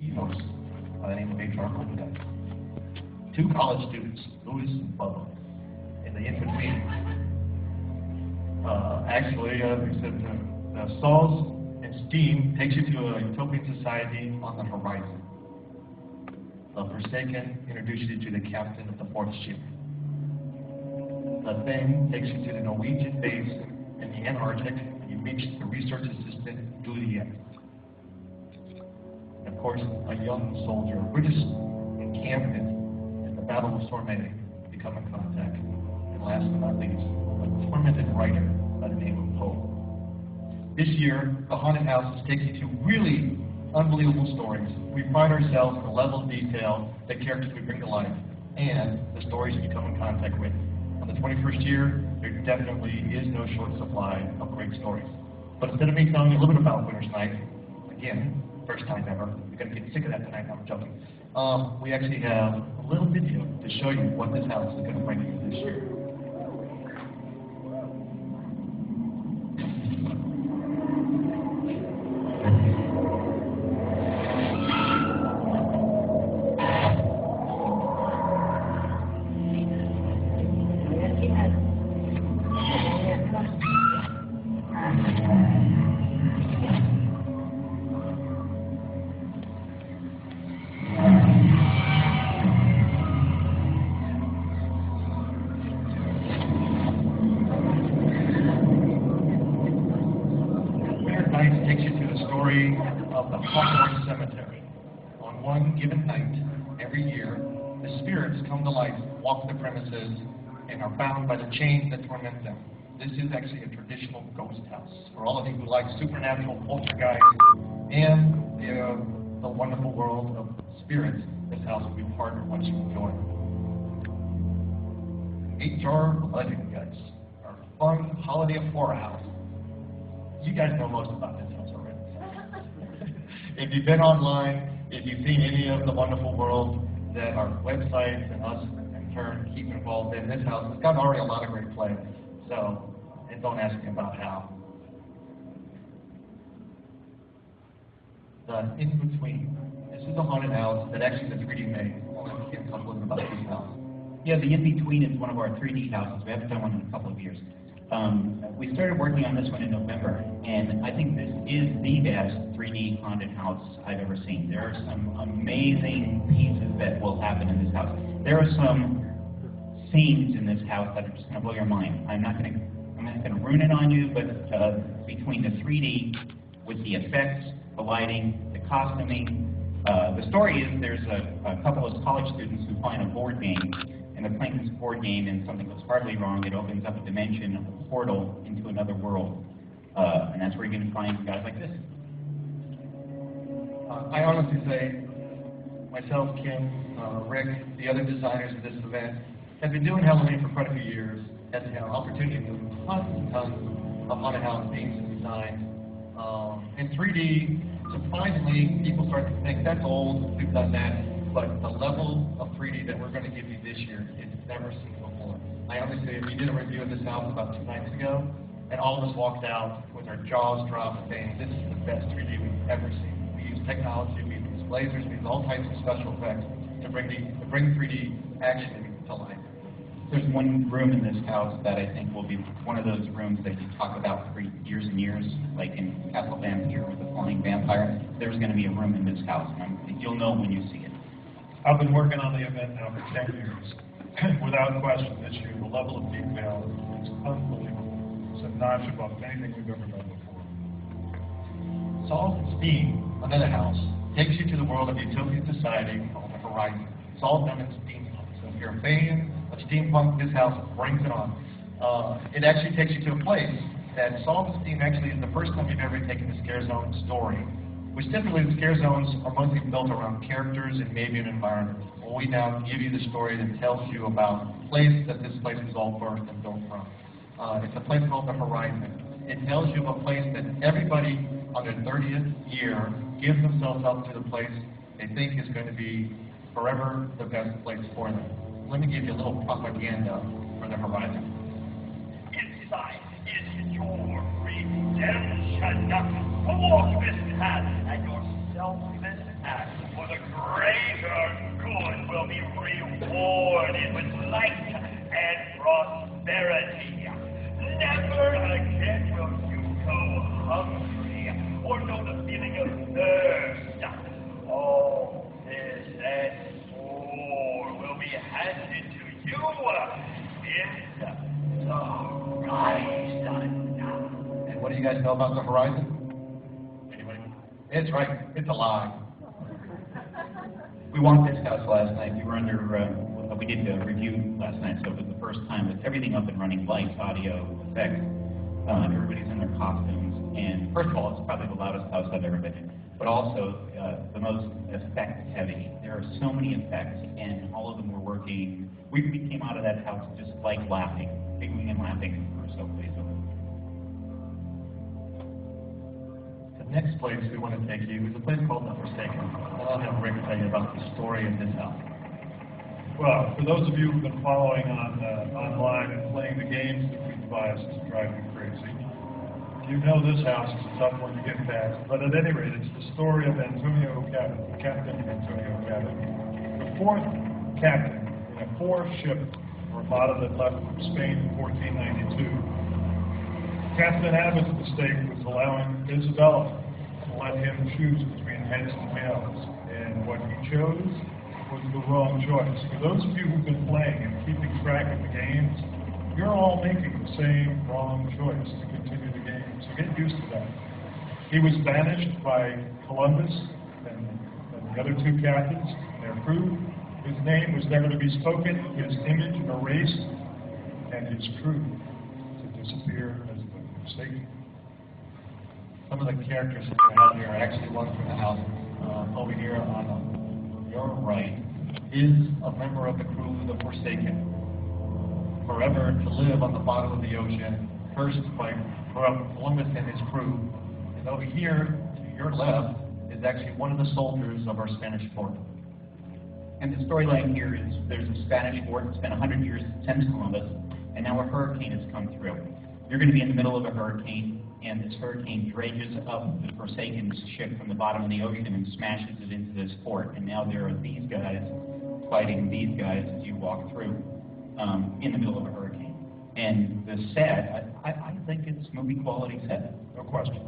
host by the name of HHN. Two college students, Louis and Bubba, in the in-between. Except Saul's and Steam takes you to a utopian society on the horizon. The Forsaken introduces you to the captain of the fourth ship. The Thing takes you to the Norwegian base in the Antarctic, and you meet the research assistant, Juliet. And of course, a young soldier, British encampment in the Battle of Somme, become in contact. And last but not least, a tormented writer by the name of Poe. This year, the haunted houses take you to really unbelievable stories. We pride ourselves in the level of detail that characters we bring to life, and the stories you come in contact with. On the 21st year, there definitely is no short supply of great stories. But instead of me telling you a little bit about Winter's Night, again, first time ever, you're going to get sick of that tonight, I'm joking. We actually have a little video to show you what this house is going to bring you this year. Takes you to the story of the Hawthorne Cemetery. On one given night, every year, the spirits come to life, walk the premises, and are bound by the chains that torment them. This is actually a traditional ghost house. For all of you who like supernatural poltergeist and the wonderful world of spirits, this house will be part of what you enjoy. HR Legend Guys, our fun holiday of horror house. You guys know most about this house already. If you've been online, if you've seen any of the wonderful world that our websites and us in turn keep involved in, this house has got already a lot of great play. So, and don't ask me about how. The in-between. This is a haunted house that actually the 3D made. I'll let you talk a little bit about this house. Yeah, the in-between is one of our 3D houses. We haven't done one in a couple of years. We started working on this one in November, and I think this is the best 3D haunted house I've ever seen. There are some amazing pieces that will happen in this house. There are some scenes in this house that are just going to blow your mind. I'm not going to ruin it on you, but between the 3D with the effects, the lighting, the costuming, the story is there's a couple of college students who find a board game, and they're playing this board game, and something goes horribly wrong. It opens up a dimension, a portal into another world, and that's where you're going to find guys like this. I honestly say, myself, Kim, Rick, the other designers of this event, have been doing Halloween for quite a few years, had the opportunity to do tons and tons of haunted house themes and designs. In 3D, surprisingly, people start to think that's old, we've done that. But the level of 3D that we're going to give you this year is never seen before. I honestly, we did a review of this house about 2 nights ago, and all of us walked out with our jaws dropped saying, this is the best 3D we've ever seen. We use technology, we use lasers, we use all types of special effects to bring 3D action to life. There's one room in this house that I think will be one of those rooms that you talk about for years and years, like in Castle Vampire with the flying vampire. There's going to be a room in this house, and you'll know when you see it. I've been working on the event now for 10 years. Without question, this year, the level of detail is unbelievable. It's a notch above anything we've ever done before. Salt and Steam, another house, takes you to the world of utopian society on the horizon. It's all done in steampunk. So if you're a fan of steampunk, this house brings it on. It actually takes you to a place that Salt and Steam actually is the first time you've ever taken the Scare Zone story, which typically the scare zones are mostly built around characters and maybe an environment. Well, we now give you the story that tells you about the place that this place was all birthed and built from. It's a place called the Horizon. It tells you of a place that everybody on their 30th year gives themselves up to the place they think is going to be forever the best place for them. Let me give you a little propaganda for the Horizon. Inside is your redemption. A walk this path and your self-defense act be rewarded with light and prosperity. Never again will you go hungry or know the feeling of thirst. All this and more will be handed to you in the horizon. And what do you guys know about the horizon? Anybody? It's right. It's a lie. We walked this house last night. We were under, we did a review last night, so it was the first time with everything up and running, lights, audio, effects. Everybody's in their costumes. And first of all, it's probably the loudest house I've ever been in, but also the most effect heavy. There are so many effects, and all of them were working. We came out of that house just like laughing, giggling and laughing. We were so pleased with it. The next place we want to take you is a place called The Forsaken. And I'll have Rick tell you about the story of this house. Well, for those of you who've been following online and playing the games that we devised to drive you crazy, you know this house is a tough one to get past. But at any rate, it's the story of Antonio Cabot, Captain Antonio Cabot, the fourth captain in a four-ship armada that left from Spain in 1492. Captain Abbott's mistake was allowing Isabella to let him choose between heads and tails, and what he chose was the wrong choice. For those of you who've been playing and keeping track of the games, you're all making the same wrong choice to continue the game, so get used to that. He was banished by Columbus and the other two captains and their crew. His name was never to be spoken, his image erased, and his crew to disappear as the Forsaken. Some of the characters that you have here are actually ones from the house. Over here on your right is a member of the crew of The Forsaken. Forever to live on the bottom of the ocean, cursed by Columbus and his crew. And over here, to your left, is actually one of the soldiers of our Spanish fort. And the storyline here is there's a Spanish fort. It's been 100 years since Columbus, and now a hurricane has come through. You're going to be in the middle of a hurricane, and this hurricane dredges up the Forsaken's ship from the bottom of the ocean and smashes it into this fort. And now there are these guys fighting these guys as you walk through in the middle of a hurricane. And the set, I think it's movie quality set. No question.